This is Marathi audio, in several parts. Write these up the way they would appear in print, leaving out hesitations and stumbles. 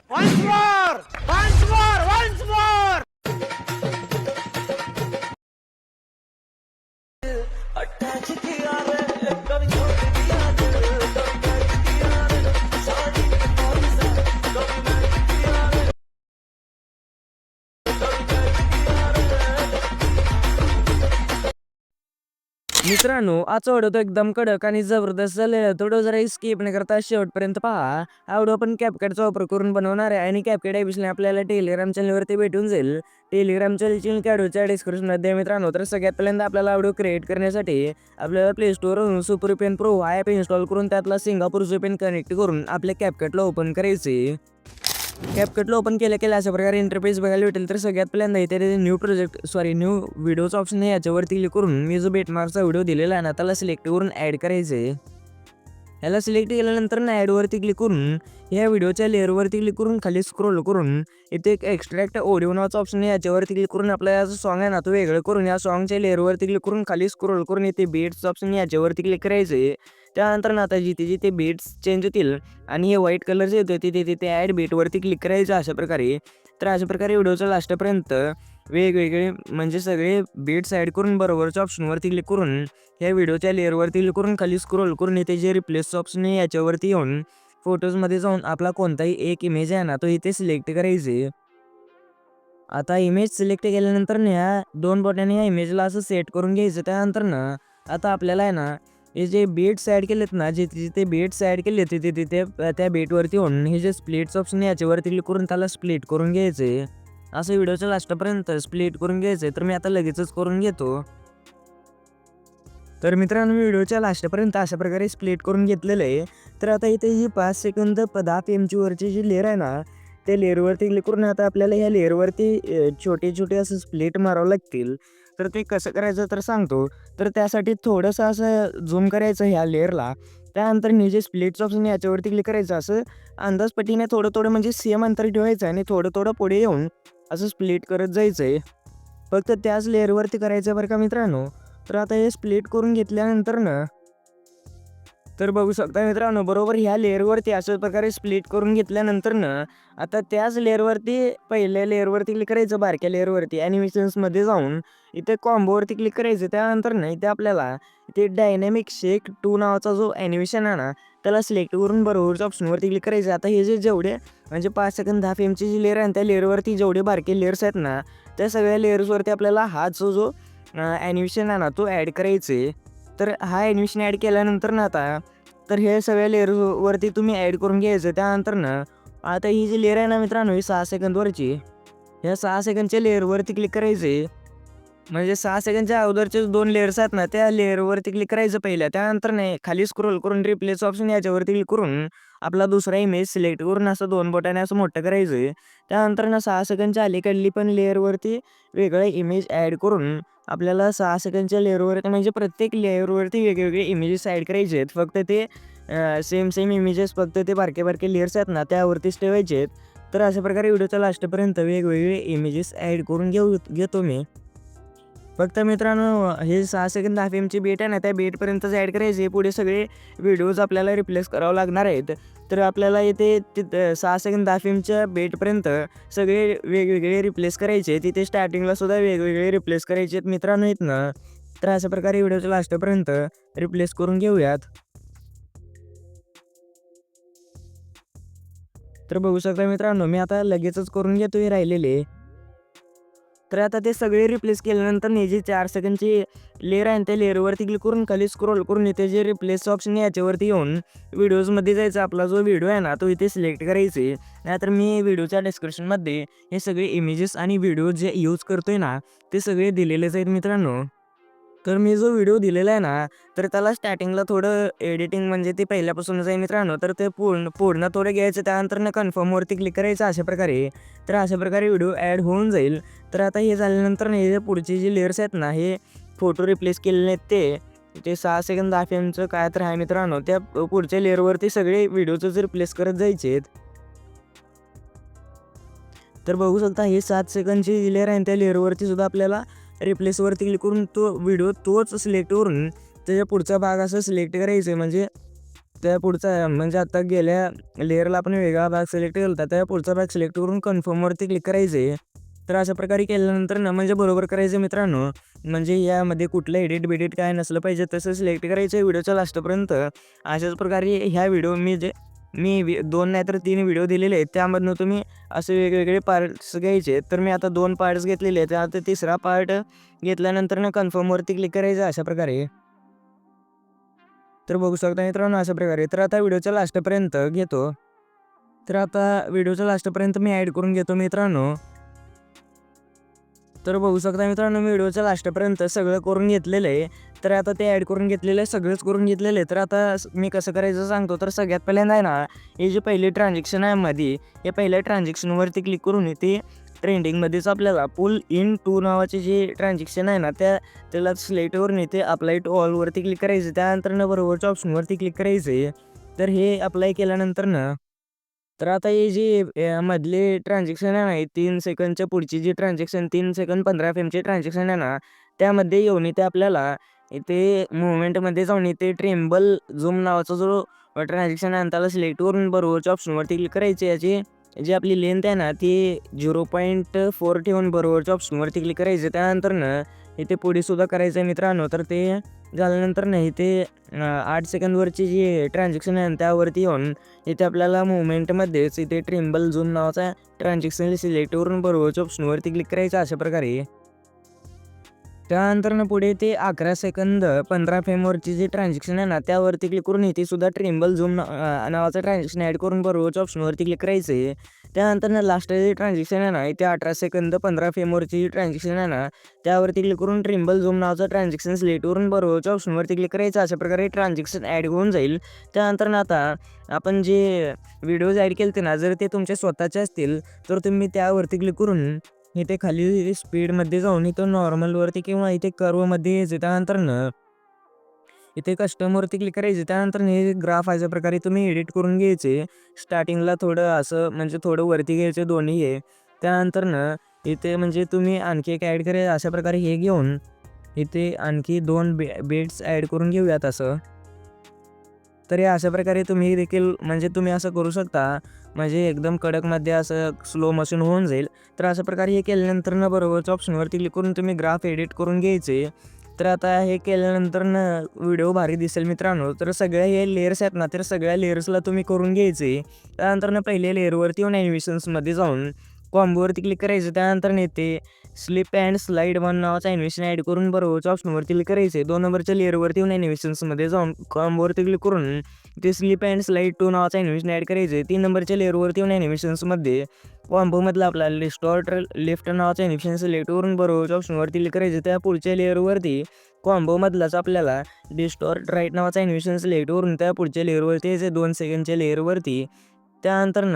Once more! Once more! Once more! मित्रांनो, आजचा व्हिडिओ तो एकदम कडक आणि जबरदस्त झालेला. तो व्हिडिओ जरा स्किप न करता शेवटपर्यंत पहा. हा व्हिडिओ आपण CapCutचा वापर करून बनवणार आहे आणि CapCut ॲप्लिकेशन आपल्याला टेलिग्राम चॅनलवरती भेटून जाईल. टेलिग्राम चॅनलची लिंक व्हिडिओच्या डिस्क्रिप्शनमध्ये आहे मित्रांनो. तर सगळ्यात पहिल्यांदा आपल्याला व्हिडिओ क्रिएट करण्यासाठी आपल्याला प्ले स्टोअरवरून सुपर पेन प्रो हा ॲप इन्स्टॉल करून त्यातला सिंगापूरचं पेन कनेक्ट करून आपल्या CapCutला ओपन करायचे. CapCutला ओपन केल्या अशा प्रकारे इंटरफेस बघायला भेटेल. तर सगळ्यात पहिल्यांदा इथे न्यू व्हिडिओचा ऑप्शन आहे, याच्यावरती क्लिक करून मी जो बेटमार्कचा व्हिडिओ दिलेला आहे ना त्याला सिलेक्ट करून ॲड करायचं आहे. ह्याला सिलेक्ट केल्यानंतर ना ॲडवरती क्लिक करून ह्या व्हिडिओच्या लेअरवरती क्लिक करून खाली स्क्रोल करून इथे एक एक्स्ट्रॅक्ट ऑडिओ नावाचा ऑप्शन आहे, याच्यावरती क्लिक करून आपला जो सॉन्ग आहे ना तो वेगळं करून या सॉन्गच्या लेअरवरती क्लिक करून खाली स्क्रोल करून इथे बीट्सचं ऑप्शन आहे, याच्यावरती क्लिक करायचं आहे. त्यानंतर ना आता जिथे जिथे बीट्स चेंज होतील आणि हे व्हाईट कलरचे होते तिथे तिथे ॲड बीटवरती क्लिक करायचं अशा प्रकारे. तर अशा प्रकारे व्हिडिओच्या लास्टपर्यंत वेगवेगळे म्हणजे सगळे बीट्स ॲड करून बरोबरच्या ऑप्शनवरती क्लिक करून ह्या व्हिडिओच्या लेअरवरती क्लिक करून खाली स्क्रोल करून इथे जे रिप्लेसचं ऑप्शन आहे याच्यावरती येऊन फोटोजमध्ये जाऊन आपला कोणताही एक इमेज आहे ना तो इथे सिलेक्ट करायचे. आता इमेज सिलेक्ट केल्यानंतर ना ह्या 2 बोटांनी ह्या इमेजला असं सेट करून घ्यायचं. त्यानंतर ना आता आपल्याला आहे ना हे जे बीट्स ॲड केलेत ना जिथे जिथे बीट्स ॲड केले तिथे तिथे त्या बीटवरती होऊन हे जे स्प्लिट्स ऑप्शन आहे याच्यावरती क्लिक करून त्याला स्प्लिट करून घ्यायचे. असं व्हिडिओच्या लास्टपर्यंत स्प्लिट करून घ्यायचं. तर मी आता लगेचच करून घेतो. तर मित्रांनो, मी व्हिडिओच्या लास्टपर्यंत अशा प्रकारे स्प्लिट करून घेतलेलं आहे. तर आता इथे ही 5 सेकंद 10 पीएमची वरची जी लेअर आहे ना त्या लेअरवरती क्लिक करून आता आपल्याला ह्या लेअरवरती छोटे छोटे असं स्प्लिट मारावं लागतील. तर ते कसं करायचं तर सांगतो. तर त्यासाठी थोडंसं असं झूम करायचं ह्या लेअरला. त्यानंतर हे जे स्प्लिट्स ऑप्शन याच्यावरती क्लिक करायचं. असं अंदाजपटीने थोडं थोडं म्हणजे सेम अंतर ठेवायचं आणि थोडं थोडं पुढे येऊन असं स्प्लिट करत जायचं आहे. फक्त त्याच लेअरवरती करायचं बरं का मित्रांनो. तर आता हे स्प्लिट करून घेतल्यानंतर ना तर बघू शकता मित्रांनो, बरोबर ह्या लेअरवरती अशाच प्रकारे स्प्लिट करून घेतल्यानंतर ना आता त्याच लेअरवरती पहिल्या लेअरवरती क्लिक करायचं, बारक्या लेअरवरती ॲनिमेशन्समध्ये जाऊन इथे कॉम्बोवरती क्लिक करायचं. त्यानंतर ना इथे आपल्याला इथे डायनॅमिक शेक 2 नावाचा जो ॲनिमेशन आहे ना त्याला सिलेक्ट करून बरोबरच्या ऑप्शनवरती क्लिक करायचं. आता हे जेवढे म्हणजे 5 सेकंद 10 पीएमची जी लेअर आहे त्या लेअरवरती जेवढे बारके लेअर्स आहेत ना त्या सगळ्या लेअर्सवरती आपल्याला हा जो ॲनिमेशन आहे ना तो ॲड करायचे. तर हा ॲनिमेशन ॲड केल्यानंतर ना आता तर हे सगळ्या लेअरवरती तुम्ही ॲड करून घ्यायचं. त्यानंतर ना आता ही जी लेअर आहे ना मित्रांनो ही 6 सेकंदवरची, ह्या 6 सेकंदच्या लेअरवरती क्लिक करायचे. म्हणजे 6 सेकंडच्या अगोदरचे 2 लेयर्स आहेत ना त्या लेअरवरती क्लिक करायचं पहिल्या. त्यानंतर नाही खाली स्क्रोल करून रिप्लेस ऑप्शन याच्यावरती क्लिक करून आपला दुसरा इमेज सिलेक्ट करून असं 2 बोटाने असं मोठं करायचं. त्यानंतर ना 6 सेकंडच्या अलीकडली पण लेअरवरती वेगळा इमेज ॲड करून आपल्याला 6 सेकंडच्या लेअरवरती म्हणजे प्रत्येक लेअरवरती वेगवेगळे इमेजेस ॲड करायचे आहेत. फक्त ते सेम इमेजेस फक्त ते बारके बारके लेयर्स आहेत ना त्यावरतीच ठेवायचे आहेत. तर अशा प्रकारे व्हिडिओच्या लास्टपर्यंत वेगवेगळे इमेजेस ॲड करून घेतो मी. फक्त मित्रांनो हे 6 सेकंद 10 पीएमची बीट आहे ना त्या बीटपर्यंतच ॲड करायचे. पुढे सगळे व्हिडिओज आपल्याला रिप्लेस करावं लागणार आहेत. तर आपल्याला इथे 6 सेकंद 10 पीएमच्या बीटपर्यंत सगळे वेगवेगळे रिप्लेस करायचे. तिथे स्टार्टिंगला सुद्धा वेगवेगळे रिप्लेस करायचे आहेत मित्रांनो इथनं. तर अशा प्रकारे व्हिडिओच्या लास्टपर्यंत रिप्लेस करून घेऊयात. तर बघू शकता मित्रांनो, मी आता लगेचच करून घेतोय राहिलेले. तर आता ते सगळे रिप्लेस केल्यानंतर हे जे 4 सेकंडची लेयर आहे त्या लेअरवरती क्लिक करून खाली स्क्रोल करून इथे जे रिप्लेस ऑप्शन आहे याच्यावरती येऊन व्हिडिओजमध्ये जायचं. आपला जो व्हिडिओ आहे ना तो इथे सिलेक्ट करायचे. नाहीतर मी व्हिडिओच्या डिस्क्रिप्शनमध्ये हे सगळे इमेजेस आणि व्हिडिओ जे यूज करतोय ना ते सगळे दिलेलेच आहेत मित्रांनो. तर मी जो व्हिडिओ दिलेला आहे ना तर त्याला स्टार्टिंगला थोडं एडिटिंग म्हणजे ते पहिल्यापासूनच आहे मित्रांनो. तर ते पूर्ण थोडं घ्यायचं. त्यानंतर ना कन्फर्मवरती क्लिक करायचं अशा प्रकारे. तर अशा प्रकारे व्हिडिओ ॲड होऊन जाईल. तर आता हे झाल्यानंतर हे जे पुढचे जे लेयर्स आहेत ना हे फोटो रिप्लेस केलेले आहेत ते 6 सेकंद 10 पीएमचं काय तर आहे मित्रांनो. त्या पुढच्या लेअरवरती सगळे व्हिडिओच रिप्लेस करत जायचे आहेत. तर बघू शकता हे 7 सेकंदची लेअर आहे त्या लेअरवरती सुद्धा आपल्याला रिप्लेसवरती क्लिक करून तो व्हिडिओ तोच सिलेक्ट करून त्याच्या पुढचा भाग असं सिलेक्ट करायचं आहे. म्हणजे त्या पुढचा म्हणजे आता गेल्या लेअरला आपण वेगळा भाग सिलेक्ट केला होता, त्या पुढचा भाग सिलेक्ट करून कन्फर्मवरती क्लिक करायचे. तर अशा प्रकारे केल्यानंतर ना म्हणजे बरोबर करायचं मित्रांनो. म्हणजे यामध्ये कुठलं एडिट बिडिट काय नसलं पाहिजे, तसं सिलेक्ट करायचं व्हिडिओच्या लास्टपर्यंत. अशाच प्रकारे ह्या व्हिडिओ मी 2 नाही तर 3 व्हिडिओ दिलेले आहेत, त्यामधनं तुम्ही असे वेगवेगळे पार्ट्स घ्यायचे. तर मी आता 2 पार्ट्स घेतलेले आहेत, आता तिसरा पार्ट घेतल्यानंतर ना कन्फर्मवरती क्लिक करायचं अशा प्रकारे. तर बघू शकता मित्रांनो अशा प्रकारे. तर आता व्हिडिओच्या लास्टपर्यंत घेतो. तर आता व्हिडिओच्या लास्टपर्यंत मी ॲड करून घेतो मित्रांनो. तर बघू शकता मित्रांनो मी व्हिडिओच्या लास्टपर्यंत सगळं करून घेतलेलं आहे. तर आता ते ॲड करून घेतलेलं आहे, सगळंच करून घेतलेलं आहे. तर आता मी कसं करायचं सांगतो. तर सगळ्यात पहिल्यांदा आहे ना, हे जे पहिली ट्रान्झॅक्शन आहे मध्ये, या पहिल्या ट्रान्झॅक्शनवरती क्लिक करून ते ट्रेंडिंगमध्येच आपल्याला पुल इन टू नावाचे जे ट्रान्झॅक्शन आहे ना, त्याला सिलेक्ट करून इथे अप्लाय टू ऑलवरती क्लिक करायचं. त्यानंतर बरोबरच्या ऑप्शनवरती क्लिक करायचे. तर हे अप्लाय केल्यानंतर ना, तर आता हे जे मधले ट्रान्झॅक्शन आहे ना, 3 सेकंदच्या पुढची जी ट्रान्झॅक्शन 3 सेकंद 15 एफएमची ट्रान्झॅक्शन आहे ना, त्यामध्ये येऊन इथे आपल्याला इथे मूव्हमेंटमध्ये जाऊन इथे ट्रेम्बल झूम नावाचा जो ट्रान्झॅक्शन आहे त्याला सिलेक्ट करून बरोबरच्या ऑप्शनवरती क्लिक करायचे. याची जी आपली लेंथ आहे ना ती 0.4 ठेवून बरोबरच्या ऑप्शनवरती क्लिक करायचं. त्यानंतर इथे पुढे सुद्धा करायचं आहे मित्रांनो. तर ते झाल्यानंतर इथे 8 सेकंदवरची जी ट्रान्झॅक्शन आहे त्यावरती येऊन इथे आपल्याला मूव्हमेंटमध्येच इथे ट्रिम्बल झूम नावाचा ट्रान्झॅक्शन सिलेक्ट करून बरोबरच्या ऑप्शनवरती क्लिक करायचं अशा प्रकारे. त्यानंतर पुढे ते 11 सेकंद 15 फ्रेमवरची जी ट्रान्झॅक्शन आहे ना त्यावरती क्लिक करून इथे सुद्धा ट्रिम्बल झूम नावाचं ट्रान्झॅक्शन ॲड करून बरोबरच्या ऑप्शनवरती क्लिक करायचं आहे. त्यानंतर लास्ट जे ट्रान्झॅक्शन आहे ना इथे 18 सेकंद 15 फ्रेमवरची जी ट्रान्झॅक्शन आहे ना त्यावरती क्लिक करून ट्रिम्बल झूम नावाचं ट्रान्झॅक्शन सिलेक्ट करून बरोबरच्या ऑप्शनवरती क्लिक करायचं. अशा प्रकारे ट्रान्झॅक्शन ॲड होऊन जाईल. त्यानंतर आता आपण जे व्हिडिओज ॲड केले ना जर ते तुमचे स्वतःचे असतील तर तुम्ही त्यावरती क्लिक करून इथे खाली स्पीडमध्ये जाऊन इथं नॉर्मलवरती किंवा इथे कर्वमध्ये यायचं. त्यानंतर इथे कस्टमवरती क्लिक करायचे. त्यानंतर हे ग्राफ अशा प्रकारे तुम्ही एडिट करून घ्यायचे. स्टार्टिंगला थोडं असं म्हणजे थोडं वरती घ्यायचे दोन्ही हे. त्यानंतर इथे म्हणजे तुम्ही आणखी एक ॲड करायचं अशा प्रकारे हे घेऊन इथे आणखी 2 बेट्स ॲड करून घेऊयात असं. तर हे अशा प्रकारे तुम्ही देखील म्हणजे तुम्ही असं करू शकता. म्हणजे एकदम कडकमध्ये असं स्लो मोशन होऊन जाईल. तर अशा प्रकारे हे केल्यानंतर बरोबरच्या ऑप्शनवरती क्लिक करून तुम्ही ग्राफ एडिट करून घ्यायचे. तर आता हे केल्यानंतर व्हिडिओ भारी दिसेल मित्रांनो. तर सगळ्या हे लेयर्स आहेत ना तर सगळ्या लेयर्सला तुम्ही करून घ्यायचे. त्यानंतर पहिल्या लेअरवरती येऊन ॲनिमेशन्समध्ये जाऊन कॉम्बोवरती क्लिक करायचं. त्यानंतर येते स्लिप अँड स्लाईड 1 नावाचं ॲनिमेशन ॲड करून बरोबरच्या ऑप्शनवरती क्लिक करायचे. 2 नंबरच्या लेअरवरती येऊन ॲनिमेशन्समध्ये जाऊन कॉम्बोवरती क्लिक करून ते स्लिप अँड स्लाईड 2 नावाचं ॲनिमेशन ॲड करायचे. 3 नंबरच्या लेअरवरती येऊन ॲनिमेशन्समध्ये कॉम्बोमधलं आपल्याला डिस्टॉर्ट लेफ्ट नावाचं ॲनिमेशन सिलेक्ट करून बरोबरच्या ऑप्शनवरती क्लिक करायचे. त्या पुढच्या लेअरवरती कॉम्बोमधलाच आपल्याला डिस्टॉर्ट राईट नावाचं ॲनिमेशन सिलेक्ट करून त्या पुढच्या लेअरवरती यायचे 2 सेकंडच्या लेअरवरती. त्यानंतर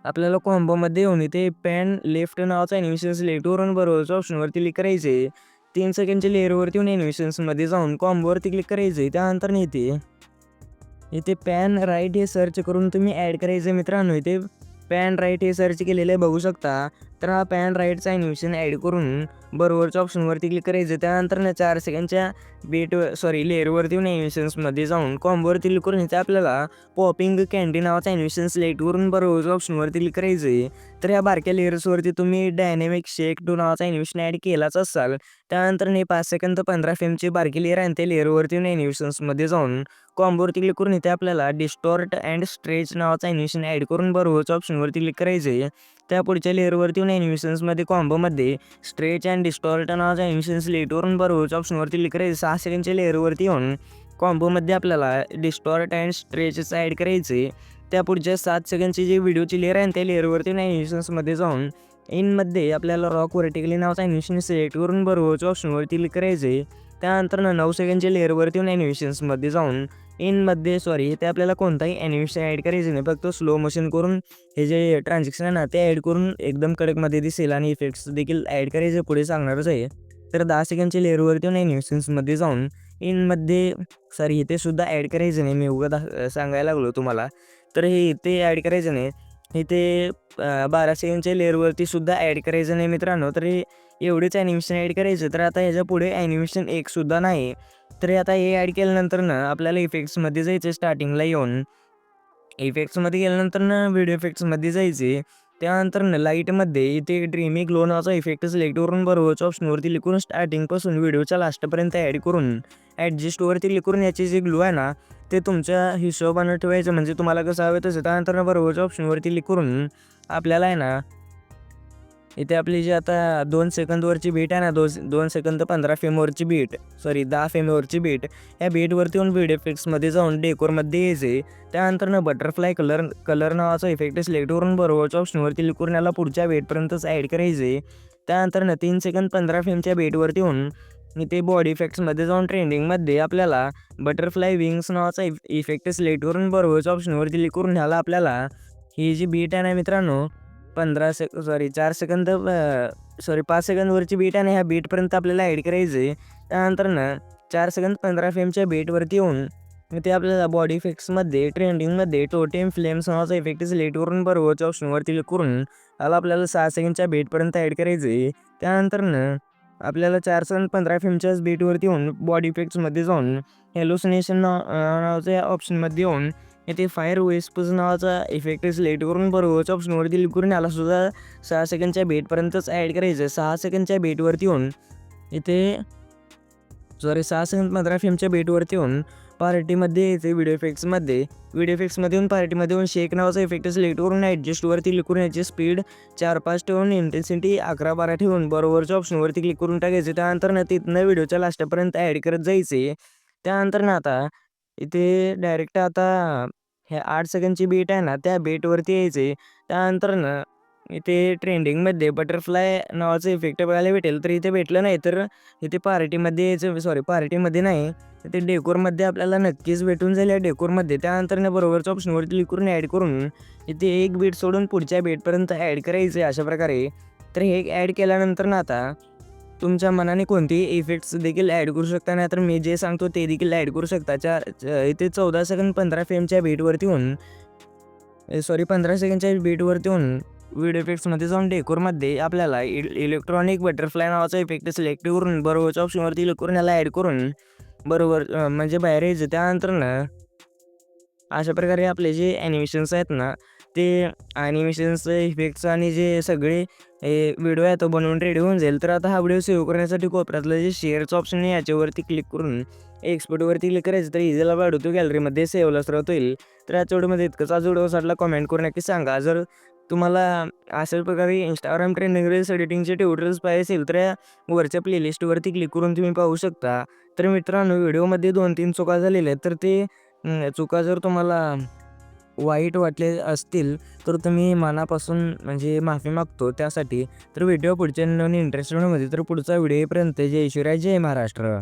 आपल्याला कॉम्बोमध्ये येऊन इथे पॅन लेफ्ट नावाचं ॲनिमेशन सिलेक्ट करून बरोबरच्या ऑप्शनवरती क्लिक करायचे. 3 सेकंडच्या लेअरवरती येऊन ॲनिमेशन्समध्ये जाऊन कॉम्बोवरती क्लिक करायचे. त्यानंतर इथे पॅन राईट हे सर्च करून तुम्ही ॲड करायचं मित्रांनो. इथे पॅन राईट हे सर्च केलेलं आहे बघू शकता. तर हा पॅन राईटचा ॲनिमेशन ॲड करून बरोबरच्या ऑप्शनवरती क्लिक करायचं. त्यानंतर 4 सेकंडच्या लेअरवरती येऊन ॲनिमेशन्समध्ये जाऊन कॉम्बोवरती क्लिक करून इथे आपल्याला पॉपिंग कँडी नावाचं ॲनिमेशन सिलेक्ट करून बरोबरच्या ऑप्शनवरती क्लिक करायचं आहे. तर ह्या बारक्या लेअर्सवरती तुम्ही डायनॅमिक शेक 2 नावाचा ॲनिमेशन ॲड केलाच असाल. त्यानंतर 5 सेकंद 15 फ्रेमची बारकी लेअर आहे त्या लेअरवरती येऊन ॲनिमेशन्समध्ये जाऊन कॉम्बोवरती क्लिक करून इथे आपल्याला डिस्टॉर्ट अँड स्ट्रेच नावाचं ॲनिमेशन ॲड करून बरोबरच्या ऑप्शनवरती क्लिक करायचं आहे. त्या पुढच्या लेअरवरती येऊन ॲनिमेशन्समध्ये कॉम्बोमध्ये स्ट्रेच अँड डिस्टॉर्ट नावाचं ॲनिमेशन सिलेक्ट करून बरोबरच्या ऑप्शनवरती क्लिक करायचं. 6 सेकंडच्या लेअरवरती येऊन कॉम्बोमध्ये आपल्याला डिस्टॉर्ट अँड स्ट्रेचचं ॲड करायचे. त्या पुढच्या 7 सेकंडची जी व्हिडिओची लेअर आहे त्या लेअरवरती ॲनिमेशन्समध्ये जाऊन इनमध्ये आपल्याला रॉक व्हर्टिकली नावाचं ॲनिमेशन सिलेक्ट करून बरोबरच्या ऑप्शनवरती क्लिक करायचे. त्यानंतर 9 सेकंडच्या लेअरवरती येऊन ॲनिमेशन्समध्ये जाऊन इनमध्ये इथे आपल्याला कोणताही ॲनिमेशन ॲड करायचं नाही. फक्त स्लो मोशन करून हे जे ट्रान्झॅक्शन आहे ना ते ॲड करून एकदम कडकमध्ये दिसेल आणि इफेक्ट्स देखील ॲड करायचे पुढे सांगणारच आहे. तर 10 सेकंडच्या लेअरवरती येऊन ॲनिमेशन्समध्ये जाऊन इनमध्ये इथे सुद्धा ॲड करायचं नाही. मी उगाच सांगायला लागलो तुम्हाला. तर हे इथे ॲड करायचं नाही. इथे 12 सेकंडच्या लेअरवरती सुद्धा ॲड करायचं नाही मित्रांनो. तर एवढेच ॲनिमेशन ॲड करायचं. तर आता ह्याच्या पुढे ॲनिमेशन एकसुद्धा नाही. तर आता हे ॲड केल्यानंतर ना आपल्याला इफेक्ट्समध्ये जायचं स्टार्टिंगला येऊन. इफेक्ट्समध्ये गेल्यानंतर ना व्हिडिओ इफेक्ट्समध्ये जायचे. त्यानंतर ना लाईटमध्ये इथे ड्रीमी ग्लो नावाचा इफेक्ट सिलेक्ट करून बरोबरच्या ऑप्शनवरती क्लिक करून स्टार्टिंगपासून व्हिडिओच्या लास्टपर्यंत ॲड करून ॲडजस्टवरती क्लिक करून याची जी ग्लो आहे ना ते तुमच्या हिशोबानं ठेवायचं. म्हणजे तुम्हाला कसं हवं तसं. त्यानंतर ना बरोबरच्या ऑप्शनवरती क्लिक करून आपल्याला आहे ना इथे आपली जी आता 2 सेकंदवरची बीट आहे ना 2 सेकंद 15 फ्रेमवरची बीट 10 फ्रेमवरची बीट या बीटवरती येऊन व्हिडिओ इफेक्ट्समध्ये जाऊन डेकोरमध्ये यायचे. त्यानंतर ना बटरफ्लाय कलर नावाचा इफेक्ट सिलेक्ट करून बरोबरच्या ऑप्शनवरती क्लिक करून याला पुढच्या बीटपर्यंतच ॲड करायचे. त्यानंतर ना 3 सेकंद 15 फ्रेमच्या बीटवरती येऊन इथे बॉडी इफेक्ट्समध्ये जाऊन ट्रेंडिंगमध्ये आपल्याला बटरफ्लाय विंग्स नावाचा इफेक्ट सिलेक्ट करून बरोबरच्या ऑप्शनवरती क्लिक करून ह्याला आपल्याला ही जी बीट आहे ना मित्रांनो 5 सेकंदवरची बीट आहे ना ह्या बीटपर्यंत आपल्याला ॲड करायचे. त्यानंतर ना 4 सेकंद 15 फ्रेमच्या बीटवरती येऊन ते आपल्याला बॉडी इफेक्ट्समध्ये ट्रेंडिंगमध्ये टोटेम फ्लेम्स नावाचा इफेक्ट सिलेक्ट करून बरोबरच्या ऑप्शनवरती क्लिक करून ह्याला आपल्याला 6 सेकंडच्या बीटपर्यंत ॲड करायचे. त्यानंतर ना आपल्याला 4 सेकंद 15 फ्रेमच्याच बीटवरती येऊन बॉडी इफेक्ट्समध्ये जाऊन हॅलोसिनेशन नावाच्या ऑप्शनमध्ये येऊन इथे फायर वेस्प्स नावाचा इफेक्ट सिलेक्ट करून बरोबरच्या ऑप्शनवरती क्लिक करून यालासुद्धा 6 सेकंडच्या बीटपर्यंतच ॲड करायचं. 6 सेकंडच्या बीटवरती येऊन इथे 6 सेकंद 15 फ्रेमच्या बीटवरती येऊन पार्टीमध्ये यायचे व्हिडिओ इफेक्ट्समध्ये येऊन पार्टीमध्ये येऊन शेक नावाचा इफेक्ट सिलेक्ट करून ॲडजस्टवरती क्लिक करून याची स्पीड 4-5 ठेवून इंटेन्सिटी 11-12 ठेवून बरोबरच्या ऑप्शनवरती क्लिक करून टाकायचे. त्यानंतर ना तिथनं व्हिडिओच्या लास्टपर्यंत ॲड करत जायचे. त्यानंतर ना आता इथे डायरेक्ट आता ह्या 8 सेकंडची बीट आहे ना त्या बीटवरती यायचे. त्यानंतर ना इथे ट्रेंडिंगमध्ये बटरफ्लाय नावाचं इफेक्ट बघायला भेटेल. तर इथे भेटलं नाही तर इथे पार्टीमध्ये यायचं. पार्टीमध्ये नाही ते डेकोरमध्ये आपल्याला नक्कीच भेटून जाईल या डेकोरमध्ये. त्यानंतर ना बरोबरच्या ऑप्शनवरती क्लिक करून ॲड करून इथे एक बीट सोडून पुढच्या बीटपर्यंत ॲड करायचं आहे अशा प्रकारे. तर हे ॲड केल्यानंतर ना आता तुमच्या मनाने कोणतेही इफेक्ट्स देखील ॲड करू शकता. नाही तर मी जे सांगतो ते देखील ॲड करू शकता. इथे 14 सेकंद 15 फ्रेमच्या बीटवरती होऊन 15 सेकंडच्या बीटवरती होऊन व्हिडिओ इफेक्ट्समध्ये जाऊन डेकोरमध्ये आपल्याला इलेक्ट्रॉनिक बटरफ्लाय नावाचा इफेक्ट सिलेक्ट करून बरोबरच्या ऑप्शनवरती क्लिक करून याला ॲड करून बरोबर म्हणजे बाहेर यायचं. त्यानंतर ना अशा प्रकारे आपले जे ॲनिमेशन्स आहेत ना ते ॲनिमेशन्स इफेक्ट्स आणि जे सगळे व्हिडिओ आहे तो बनवून रेडी होऊन जाईल. तर आता हा व्हिडिओ सेव्ह करण्यासाठी कोपऱ्यातलं जे शेअरचं ऑप्शन आहे याच्यावरती क्लिक करून एक्सपोर्टवरती क्लिक करायचं. तर इझीला वाढवतो गॅलरीमध्ये सेव्हलाच राहतो येईल. तर याच्या व्हिडिओमध्ये इतकंच. आज व्हिडिओ वाटला कमेंट करून नक्की सांगा. जर तुम्हाला अशाच प्रकारे इंस्टाग्राम ट्रेंडिंग रील्स एडिटिंगचे ट्युटोरियल्स पाहिजे असेल तर या वरच्या प्लेलिस्टवरती क्लिक करून तुम्ही पाहू शकता. तर मित्रांनो व्हिडिओमध्ये 2-3 चुका झालेल्या आहेत. तर ते चुका जर तुम्हाला वाईट वाटले असतील तर तुम्ही मनापासून म्हणजे माफी मागतो त्यासाठी. तर व्हिडिओ पुढच्या नवीन इंटरेस्टिंग व्हिडिओमध्ये. तर पुढचा व्हिडिओपर्यंत जय शिवराय जय महाराष्ट्र.